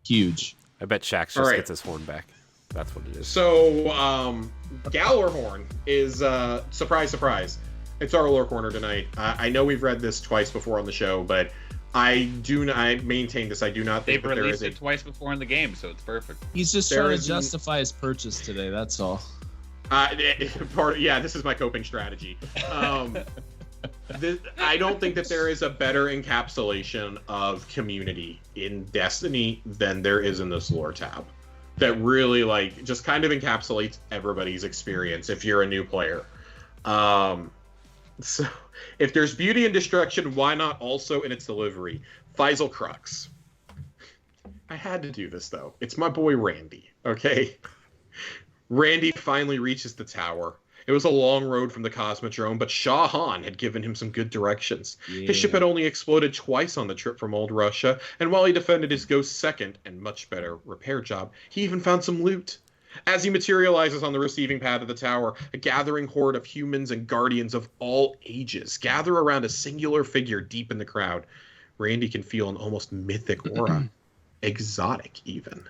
Huge. I bet Shax just gets his horn back. That's what it is. So, Gjallarhorn is, surprise, surprise. It's our lore corner tonight. I know we've read this twice before on the show, but I maintain this. I do not think they've released it twice before in the game, so it's perfect. He's just trying to justify his purchase today. That's all. This is my coping strategy. I don't think that there is a better encapsulation of community in Destiny than there is in this lore tab. That really, like, just kind of encapsulates everybody's experience if you're a new player. So, if there's beauty in destruction, why not also in its delivery? Faisal Crux. I had to do this, though. It's my boy Randy, okay? Randy finally reaches the tower. It was a long road from the Cosmodrome, but Shah Han had given him some good directions. Yeah. His ship had only exploded twice on the trip from Old Russia, and while he defended his Ghost's second and much better repair job, he even found some loot. As he materializes on the receiving pad of the tower, a gathering horde of humans and guardians of all ages gather around a singular figure deep in the crowd. Randy can feel an almost mythic aura, exotic even.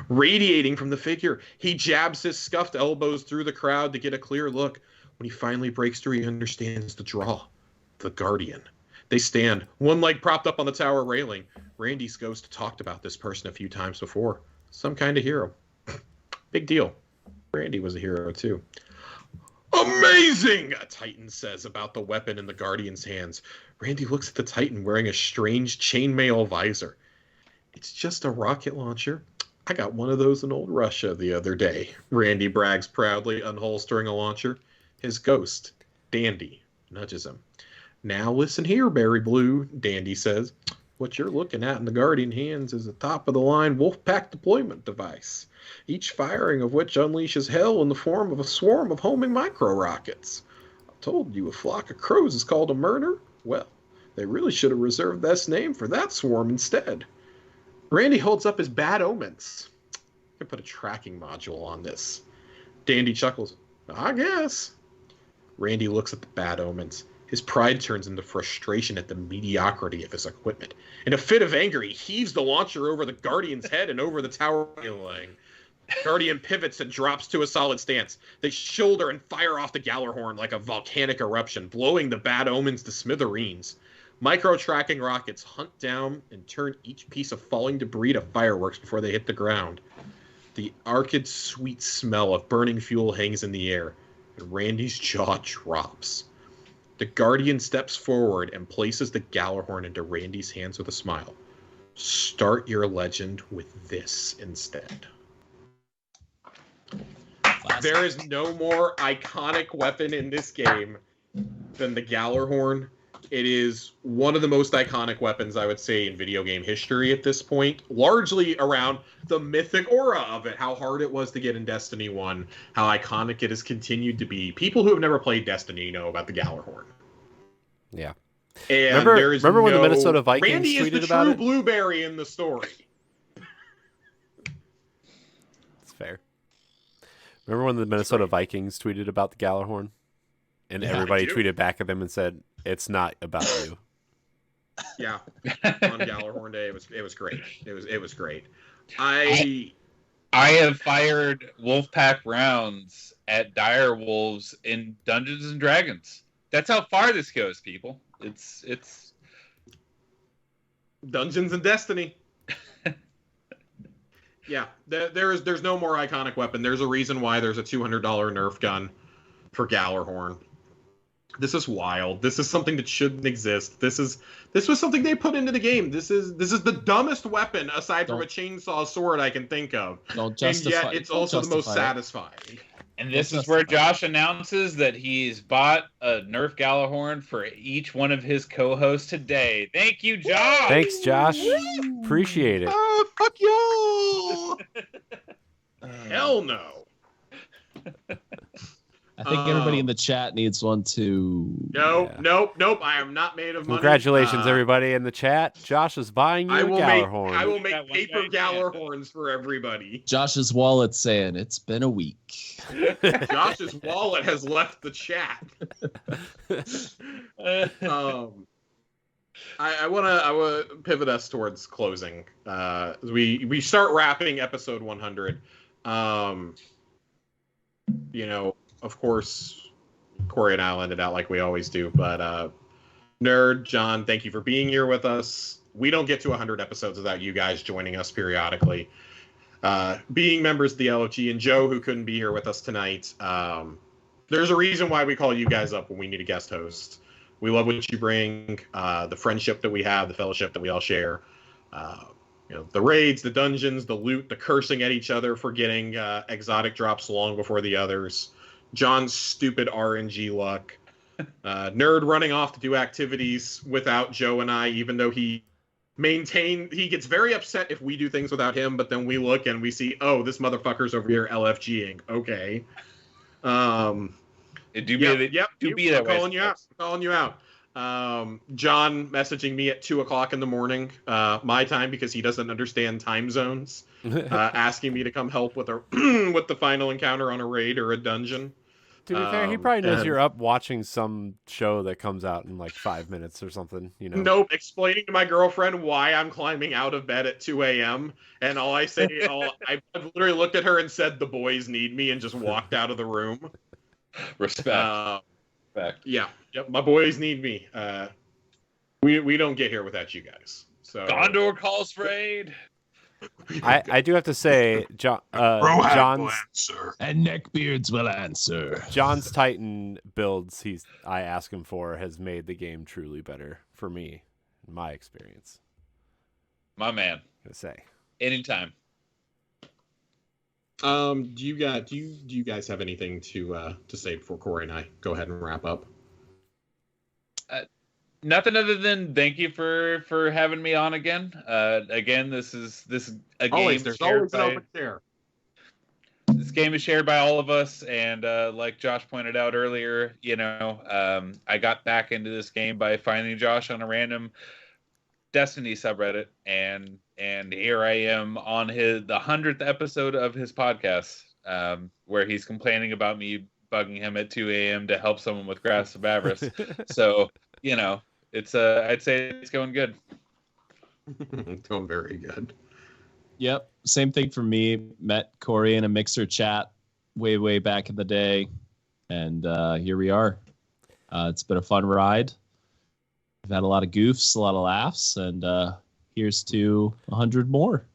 Radiating from the figure, he jabs his scuffed elbows through the crowd to get a clear look. When he finally breaks through, he understands the draw. The Guardian. They stand, one leg propped up on the tower railing. Randy's ghost talked about this person a few times before. Some kind of hero. Big deal. Randy was a hero, too. Amazing, a Titan says about the weapon in the Guardian's hands. Randy looks at the Titan wearing a strange chainmail visor. It's just a rocket launcher. I got one of those in Old Russia the other day. Randy brags proudly, unholstering a launcher. His ghost, Dandy, nudges him. Now listen here, Barry Blue, Dandy says. What you're looking at in the Guardian hands is a top-of-the-line Wolfpack deployment device, each firing of which unleashes hell in the form of a swarm of homing micro-rockets. I told you a flock of crows is called a murder? Well, they really should have reserved this name for that swarm instead. Randy holds up his bad omens. I can put a tracking module on this. Dandy chuckles. I guess. Randy looks at the bad omens. His pride turns into frustration at the mediocrity of his equipment. In a fit of anger, he heaves the launcher over the Guardian's head and over the tower railing. Guardian pivots and drops to a solid stance. They shoulder and fire off the Gjallarhorn like a volcanic eruption, blowing the bad omens to smithereens. Micro-tracking rockets hunt down and turn each piece of falling debris to fireworks before they hit the ground. The arcid sweet smell of burning fuel hangs in the air, and Randy's jaw drops. The Guardian steps forward and places the Gjallarhorn into Randy's hands with a smile. Start your legend with this instead. There is no more iconic weapon in this game than the Gjallarhorn. It is one of the most iconic weapons, I would say, in video game history at this point, largely around the mythic aura of it, how hard it was to get in Destiny 1, how iconic it has continued to be. People who have never played Destiny know about the Gjallarhorn. Yeah. And remember when the Minnesota Vikings Randy tweeted is the about true it? blueberry in the story. That's fair. Remember when the Minnesota Vikings tweeted about the Gjallarhorn? And everybody tweeted back at them and said, "It's not about you." Yeah, on Gjallarhorn Day, it was great. It was great. I have fired Wolfpack rounds at dire wolves in Dungeons and Dragons. That's how far this goes, people. It's Dungeons and Destiny. Yeah, there's no more iconic weapon. There's a reason why there's a $200 Nerf gun for Gjallarhorn. This is wild. This is something that shouldn't exist. This was something they put into the game. This is the dumbest weapon aside from a chainsaw sword I can think of. And yet it's also the most satisfying. And this is where Josh announces that he's bought a Nerf Gjallarhorn for each one of his co-hosts today. Thank you, Josh. Thanks, Josh. Appreciate it. Oh, fuck y'all. Hell no. I think everybody in the chat needs one too. Nope. I am not made of money. Congratulations, everybody in the chat. Josh is buying you a Gjallarhorn. I will make paper Gjallarhorns for everybody. Josh's wallet's saying, it's been a week. Josh's wallet has left the chat. I want to pivot us towards closing. We start wrapping episode 100. Of course, Corey and I'll end it out like we always do. But Nerd, John, thank you for being here with us. We don't get to 100 episodes without you guys joining us periodically. Being members of the LFG, and Joe, who couldn't be here with us tonight. There's a reason why we call you guys up when we need a guest host. We love what you bring, the friendship that we have, the fellowship that we all share. The raids, the dungeons, the loot, the cursing at each other for getting exotic drops long before the others. John's stupid RNG luck. Nerd running off to do activities without Joe and I, even though he gets very upset if we do things without him, but then we look and we see, oh, this motherfucker's over here LFGing. Okay. I'm calling you out. John messaging me at 2:00 in the morning, my time, because he doesn't understand time zones, asking me to come help with with the final encounter on a raid or a dungeon. To be fair, he probably knows you're up watching some show that comes out in like 5 minutes or something. Nope, explaining to my girlfriend why I'm climbing out of bed at 2 a.m. And all I say, I've literally looked at her and said, "The boys need me," and just walked out of the room. Respect. Yeah, yep, my boys need me. We don't get here without you guys. So Gondor calls for aid. I do have to say, John's answer, and Neckbeards will answer. John's Titan builds I ask him for has made the game truly better for me, in my experience. My man. I'm gonna say anytime. Do you guys have anything to say before Corey and I go ahead and wrap up? Nothing other than thank you for having me on again. Again, this is a game. There's always an open chair. This game is shared by all of us, and like Josh pointed out earlier, I got back into this game by finding Josh on a random Destiny subreddit, and here I am on the 100th episode of his podcast, where he's complaining about me bugging him at 2 a.m. to help someone with Grasp of Avarice. So, it's I'd say it's going good. It's going very good. Yep, same thing for me. Met Corey in a Mixer chat way back in the day, and here we are. It's been a fun ride. We've had a lot of goofs, a lot of laughs, and here's to 100 more.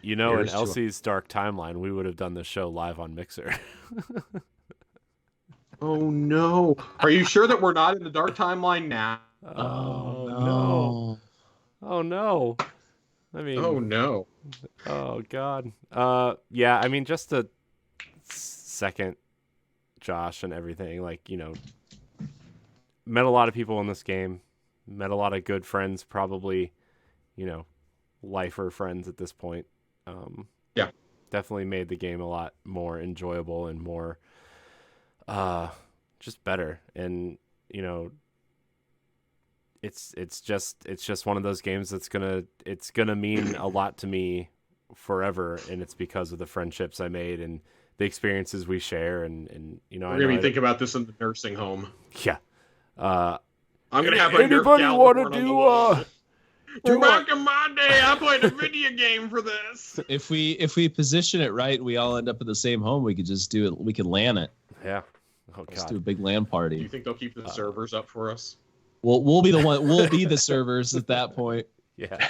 In Elsie's dark timeline, we would have done this show live on Mixer. Oh no! Are you sure that we're not in the dark timeline now? Oh no! Oh no! I mean, oh no! Oh god! Yeah. I mean, just a second, Josh and everything. Met a lot of people in this game. Met a lot of good friends. Probably, lifer friends at this point. Yeah. Definitely made the game a lot more enjoyable and more. Just better, and it's just one of those games that's gonna mean a lot to me forever, and it's because of the friendships I made and the experiences we share, and we're gonna be thinking about this in the nursing home. Yeah. I'm gonna have anybody want to do back in my day, I played a video game for this. If we position it right, we all end up in the same home. We could just do it. We could LAN it. Yeah. Oh, Let's do a big LAN party. Do you think they'll keep the servers up for us? We'll be the one. We'll be the servers at that point. Yeah.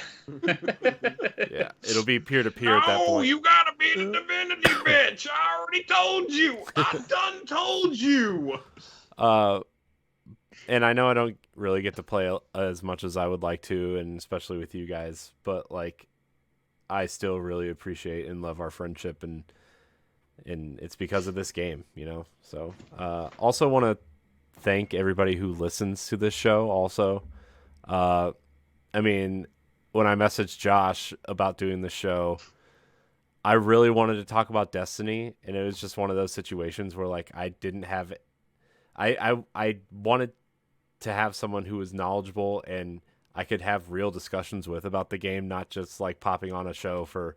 Yeah. It'll be peer-to-peer at that point. Oh, you gotta be the divinity, bitch! I already told you. I done told you. And I know I don't really get to play as much as I would like to, and especially with you guys, but I still really appreciate and love our friendship, and it's because of this game, So, also want to thank everybody who listens to this show. Also, I mean, when I messaged Josh about doing the show, I really wanted to talk about Destiny, and it was just one of those situations where I didn't have it. I wanted to have someone who was knowledgeable and I could have real discussions with about the game, not just popping on a show for,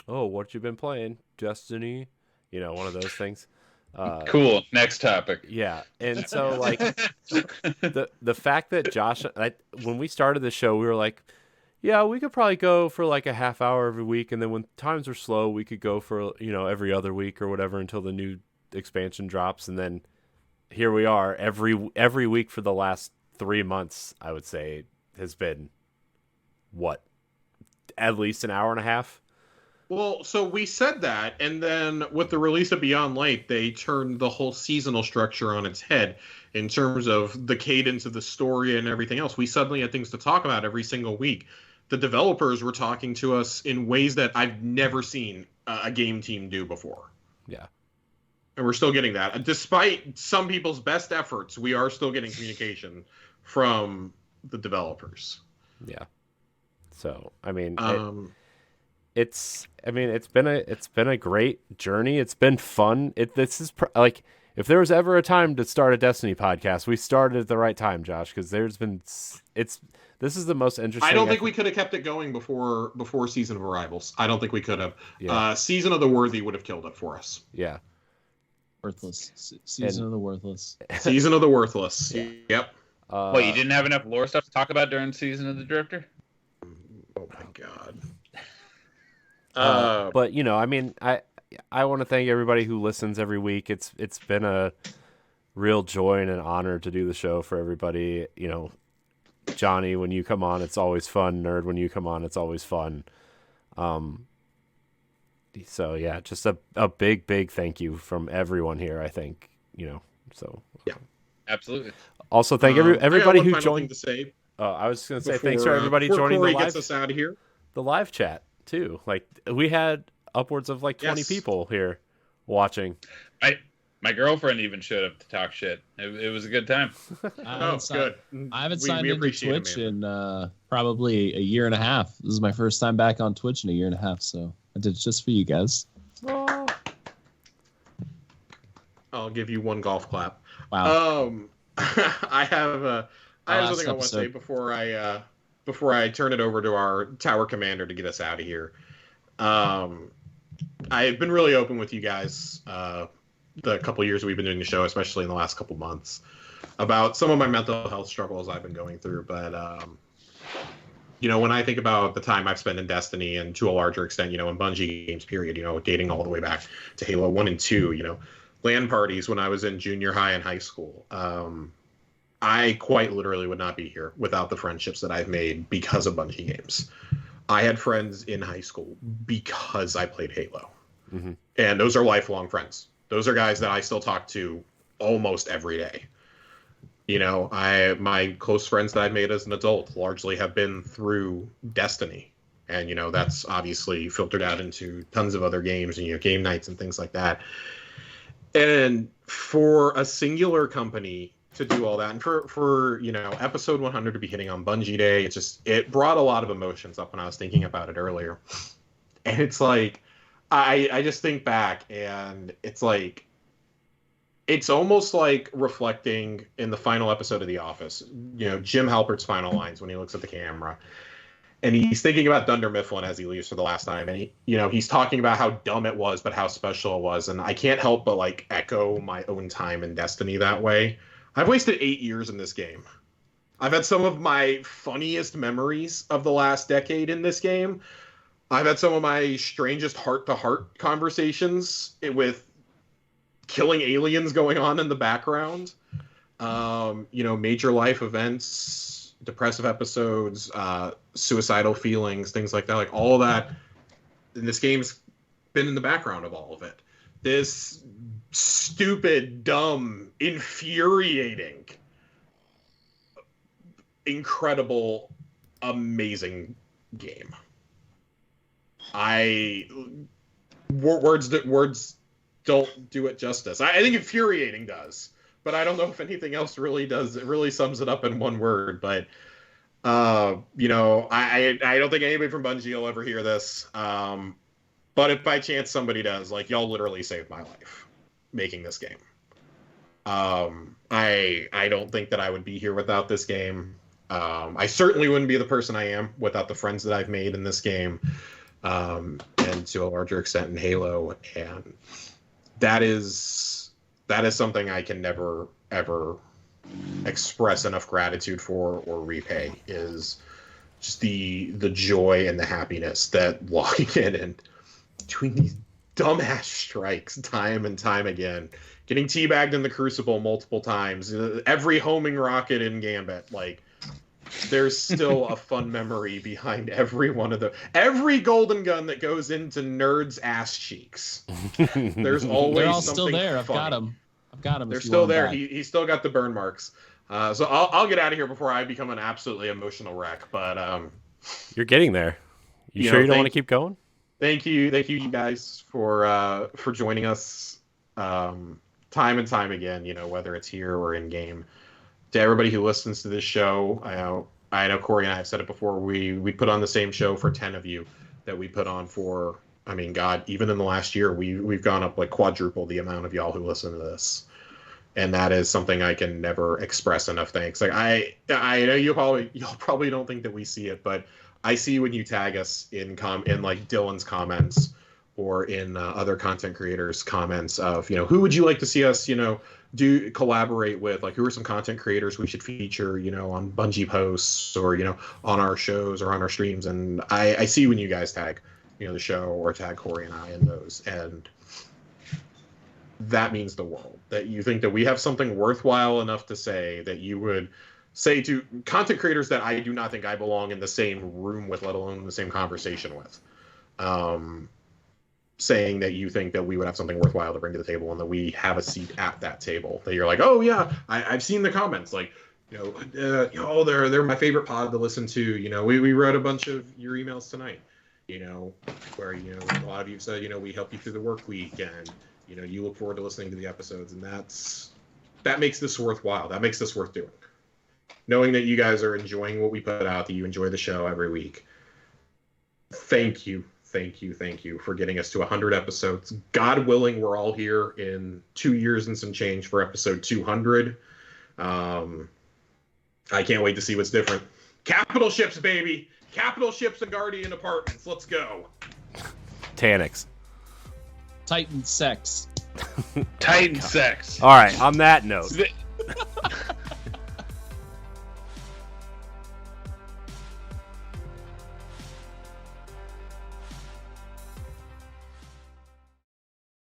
oh, what you been playing? Destiny, one of those things. Cool. Next topic. Yeah, and so like the fact that Josh, when we started the show, we were like, yeah, we could probably go for like a half hour every week, and then when times were slow, we could go for every other week or whatever until the new expansion drops, and then here we are every week for the last 3 months. I would say has been at least an hour and a half. Well, so we said that, and then with the release of Beyond Light, they turned the whole seasonal structure on its head in terms of the cadence of the story and everything else. We suddenly had things to talk about every single week. The developers were talking to us in ways that I've never seen a game team do before. Yeah. And we're still getting that. Despite some people's best efforts, we are still getting communication from the developers. Yeah. So, I mean, it's been a great journey. It's been fun. This is like, if there was ever a time to start a Destiny podcast, we started at the right time, Josh, because this is the most interesting. I don't think we could have kept it going before Season of Arrivals. I don't think we could have. Yeah. Season of the Worthy would have killed it for us. Yeah. Worthless. Season of the Worthless. Season of the Worthless. Yeah. Yep. Wait, you didn't have enough lore stuff to talk about during Season of the Drifter? Oh my god. But I mean, I want to thank everybody who listens every week. It's been a real joy and an honor to do the show for everybody. Johnny, when you come on, it's always fun. Nerd, when you come on, it's always fun. So yeah, just a big thank you from everyone here. I think So yeah, absolutely. Also, thank everybody who joined. To say I was going to say thanks for everybody joining Corey the live. Gets us out of here. The live chat too. Like, we had upwards of like 20 people here watching. My girlfriend even showed up to talk shit. It was a good time. Good. I haven't signed into Twitch in probably a year and a half. This is my first time back on Twitch in a year and a half, so I did it just for you guys. Oh. I'll give you one golf clap. Wow. I have something I want to say before I turn it over to our tower commander to get us out of here. I've been really open with you guys the couple years we've been doing the show, especially in the last couple months, about some of my mental health struggles I've been going through. But when I think about the time I've spent in Destiny, and to a larger extent, in Bungie games, period, dating all the way back to Halo 1 and 2, LAN parties when I was in junior high and high school. I quite literally would not be here without the friendships that I've made because of Bungie games. I had friends in high school because I played Halo. Mm-hmm. And those are lifelong friends. Those are guys that I still talk to almost every day. My close friends that I've made as an adult largely have been through Destiny. And, that's obviously filtered out into tons of other games and, game nights and things like that. And for a singular company to do all that, and for episode 100 to be hitting on Bungie Day, it brought a lot of emotions up when I was thinking about it earlier. And it's like, I just think back, and it's like, it's almost like reflecting in the final episode of The Office, Jim Halpert's final lines when he looks at the camera. And he's thinking about Dunder Mifflin as he leaves for the last time. And he's talking about how dumb it was, but how special it was. And I can't help but echo my own time in Destiny that way. I've wasted 8 years in this game. I've had some of my funniest memories of the last decade in this game. I've had some of my strangest heart-to-heart conversations with killing aliens going on in the background. Major life events, depressive episodes, suicidal feelings, things like that. All of that in this game's been in the background of all of it. This stupid, dumb, infuriating, incredible, amazing game. Words don't do it justice. I think infuriating does, but I don't know if anything else really does. It really sums it up in one word. But I don't think anybody from Bungie will ever hear this. But if by chance somebody does, y'all literally saved my life making this game. I don't think that I would be here without this game. I certainly wouldn't be the person I am without the friends that I've made in this game, and to a larger extent in Halo. And that is that is something I can never, ever express enough gratitude for or repay, is just the joy and the happiness that logging in and doing these dumbass strikes time and time again, getting teabagged in the Crucible multiple times, every homing rocket in Gambit, like, there's still a fun memory behind every one of every golden gun that goes into nerds' ass cheeks. There's always They're all something still there. funny. I've got them. They're still there. He's still got the burn marks. So I'll get out of here before I become an absolutely emotional wreck. But you're getting there. You sure you don't want to keep going? Thank you guys for joining us time and time again. Whether it's here or in game. To everybody who listens to this show, I know Corey and I have said it before. We put on the same show for 10 of you that we put on for. I mean, God, even in the last year, we've gone up like quadruple the amount of y'all who listen to this, and that is something I can never express enough thanks. Like I know y'all probably don't think that we see it, but I see when you tag us in like Dylan's comments or in other content creators' comments of who would you like to see us do collaborate with, like who are some content creators we should feature on Bungie posts or on our shows or on our streams, and I see when you guys tag the show or tag Corey and I in those, and that means the world that you think that we have something worthwhile enough to say that you would say to content creators that I do not think I belong in the same room with, let alone in the same conversation with, saying that you think that we would have something worthwhile to bring to the table and that we have a seat at that table, that you're like, oh yeah, I've seen the comments, like they're my favorite pod to listen to. We read a bunch of your emails tonight, where a lot of you said we help you through the work week, and you look forward to listening to the episodes, and that makes this worthwhile. That makes this worth doing. Knowing that you guys are enjoying what we put out, that you enjoy the show every week. Thank you for getting us to 100 episodes. God willing, we're all here in 2 years and some change for episode 200. I can't wait to see what's different. Capital ships, baby. Capital ships and Guardian apartments. Let's go. Tanics. Titan sex. Titan sex. All right. On that note.